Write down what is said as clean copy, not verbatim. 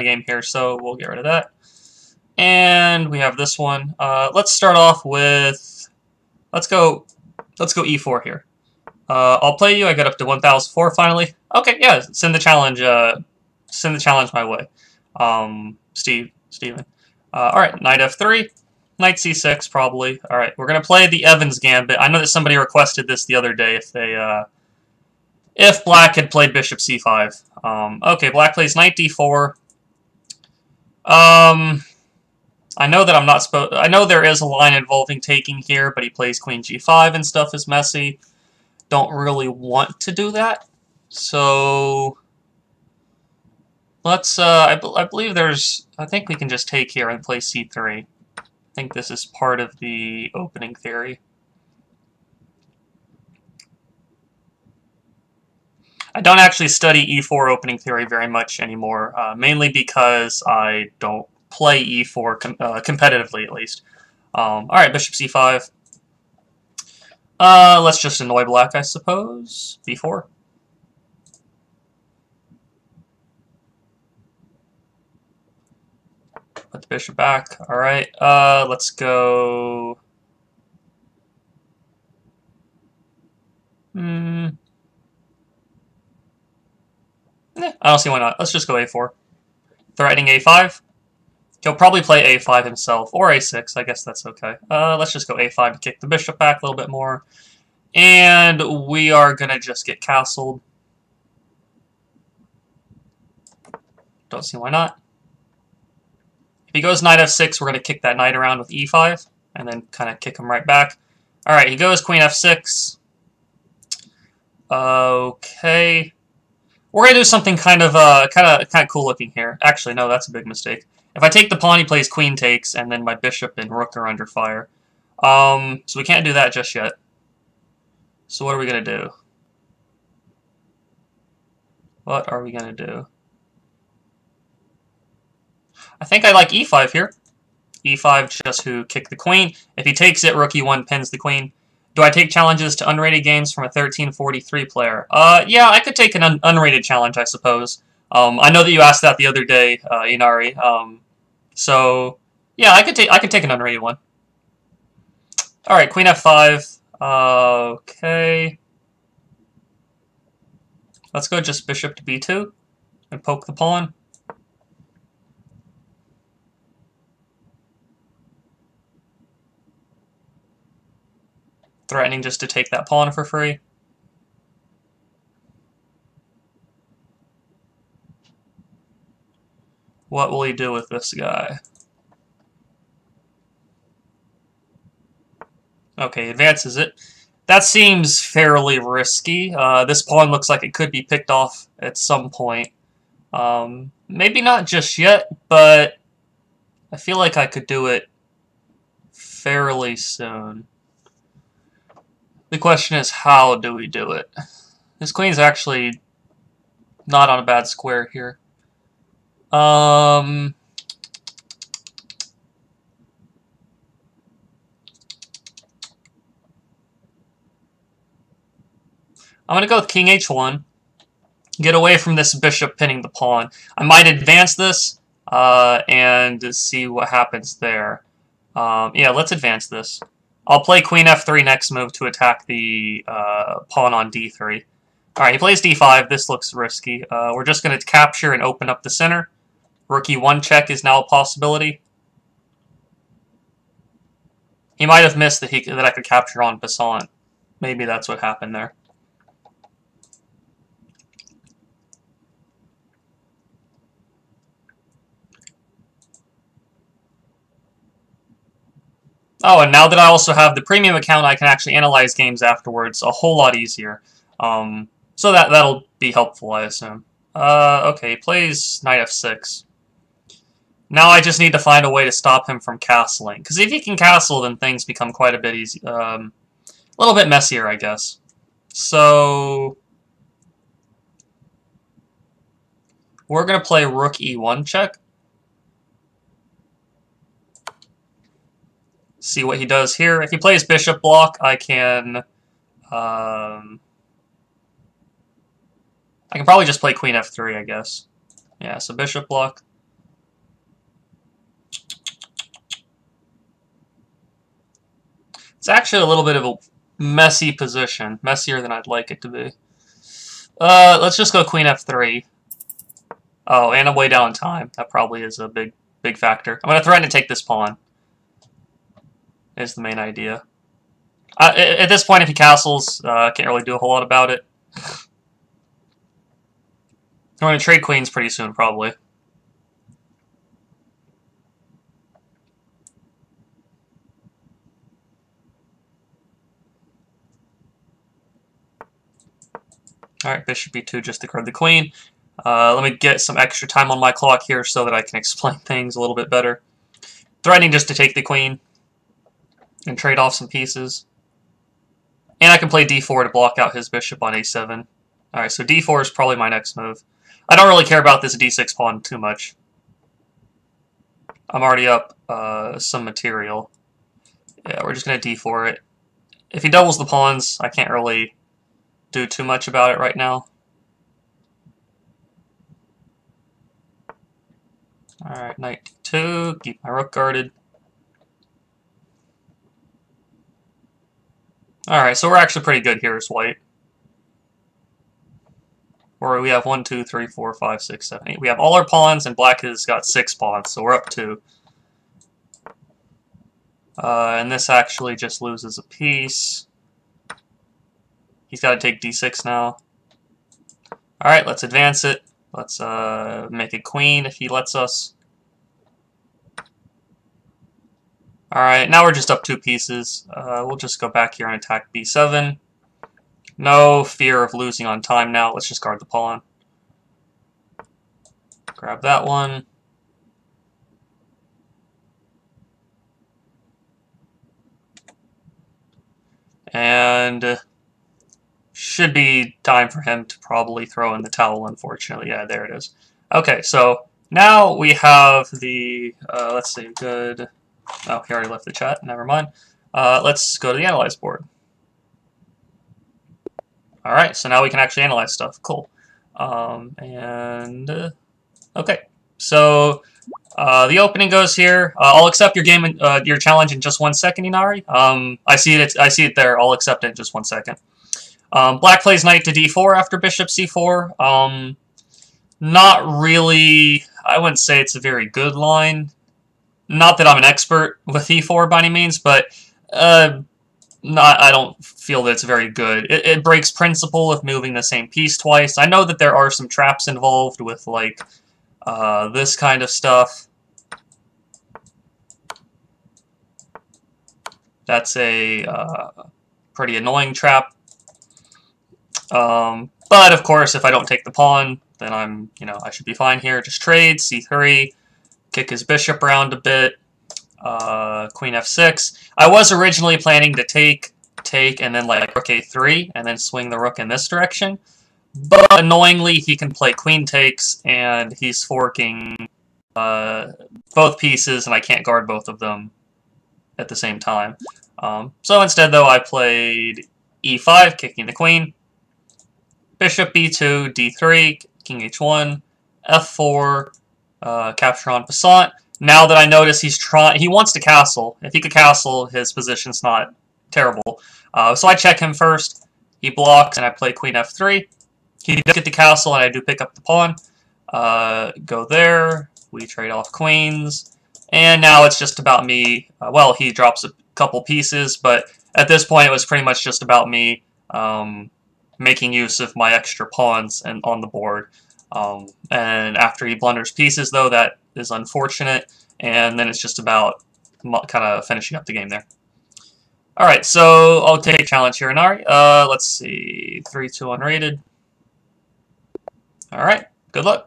game here, so we'll get rid of that. And we have this one. Let's start off with, let's go e4 here. I'll play you. I got up to 1004 finally. Okay, yeah, send the challenge my way. Steven. All right, knight f3, knight c6 probably. All right, we're gonna play the Evans Gambit. I know that somebody requested this the other day if black had played bishop c5. Okay, black plays knight d4. I know that I'm not supposed. I know there is a line involving taking here, but he plays queen g5 and stuff is messy. Don't really want to do that. So let's. I believe there's. I think we can just take here and play c3. I think this is part of the opening theory. I don't actually study e4 opening theory very much anymore, mainly because I don't play e4 competitively, at least. Alright, bishop c5. Let's just annoy black, I suppose. b4. Put the bishop back. Alright, let's go... I don't see why not. Let's just go a4. Threatening a5. He'll probably play a5 himself, or a6. I guess that's okay. Let's just go a5 to kick the bishop back a little bit more. And we are going to just get castled. Don't see why not. If he goes knight f6, we're going to kick that knight around with e5, and then kind of kick him right back. Alright, he goes queen f6. Okay. We're going to do something kind of cool looking here. Actually, no, that's a big mistake. If I take the pawn, he plays queen takes, and then my bishop and rook are under fire. So we can't do that just yet. So what are we going to do? What are we going to do? I think I like e5 here. e5 just to kick the queen. If he takes it, rook e1 pins the queen. Do I take challenges to unrated games from a 1343 player? Yeah, I could take an unrated challenge, I suppose. I know that you asked that the other day, Inari. So yeah, I could take an unrated one. All right, queen f5. Okay. Let's go just bishop to b2 and poke the pawn. Threatening just to take that pawn for free. What will he do with this guy? Okay, advances it. That seems fairly risky. This pawn looks like it could be picked off at some point. Maybe not just yet, but I feel like I could do it fairly soon. The question is, how do we do it? This queen's actually not on a bad square here. I'm going to go with king h1. Get away from this bishop pinning the pawn. I might advance this and see what happens there. Yeah, let's advance this. I'll play queen f3 next move to attack the pawn on d3. Alright, he plays d5. This looks risky. We're just going to capture and open up the center. Rook e1 check is now a possibility. He might have missed that I could capture on passant. Maybe that's what happened there. Oh, and now that I also have the premium account, I can actually analyze games afterwards a whole lot easier. So that'll be helpful, I assume. Okay, he plays knight f6. Now I just need to find a way to stop him from castling. Because if he can castle, then things become quite a bit easy. A little bit messier, I guess. So we're going to play rook e1 check. See what he does here. If he plays bishop block, I can probably just play queen f3, I guess. Yeah, so bishop block. It's actually a little bit of a messy position. Messier than I'd like it to be. Let's just go queen f3. Oh, and I'm way down in time. That probably is a big factor. I'm going to threaten to take this pawn. Is the main idea. At this point, if he castles, can't really do a whole lot about it. I'm going to trade queens pretty soon, probably. Alright, bishop e2 just to guard the queen. Let me get some extra time on my clock here so that I can explain things a little bit better. Threatening just to take the queen and trade off some pieces. And I can play d4 to block out his bishop on a7. Alright, so d4 is probably my next move. I don't really care about this d6 pawn too much. I'm already up some material. Yeah, we're just going to d4 it. If he doubles the pawns, I can't really do too much about it right now. Alright, knight d2, keep my rook guarded. Alright, so we're actually pretty good here as white. Where we have 1, 2, 3, 4, 5, 6, 7, 8. We have all our pawns, and black has got 6 pawns, so we're up 2. And this actually just loses a piece. He's got to take d6 now. Alright, let's advance it. Let's make a queen if he lets us. Alright, now we're just up 2 pieces. We'll just go back here and attack b7. No fear of losing on time now. Let's just guard the pawn. Grab that one. And should be time for him to probably throw in the towel, unfortunately. Yeah, there it is. Okay, so now we have the, let's see, good. Oh, he already left the chat. Never mind. Let's go to the analyze board. Alright, so now we can actually analyze stuff. Cool. Okay. So, the opening goes here. I'll accept your game, your challenge in just 1 second, Inari. I see it there. I'll accept it in just 1 second. Black plays knight to d4 after bishop c4. Not really, I wouldn't say it's a very good line. Not that I'm an expert with e4 by any means, but I don't feel that it's very good. It breaks principle of moving the same piece twice. I know that there are some traps involved with, like, this kind of stuff. That's a pretty annoying trap. But, of course, if I don't take the pawn, then I should be fine here. Just trade, c3, kick his bishop around a bit. Queen f6. I was originally planning to take, and then like rook a3, and then swing the rook in this direction. But annoyingly, he can play queen takes, and he's forking both pieces, and I can't guard both of them at the same time. So instead, though, I played e5, kicking the queen. Bishop b2, d3, king h1, f4, capture en passant. Now that I notice he wants to castle. If he could castle, his position's not terrible. So I check him first. He blocks, and I play queen f3. He does get the castle, and I do pick up the pawn. Go there. We trade off queens. And now it's just about me. Well, he drops a couple pieces, but at this point it was pretty much just about me making use of my extra pawns on the board. And after he blunders pieces, though, that is unfortunate, and then it's just about kind of finishing up the game there. Alright, so I'll take a challenge here, Inari. Let's see, 3-2 unrated. Alright, good luck.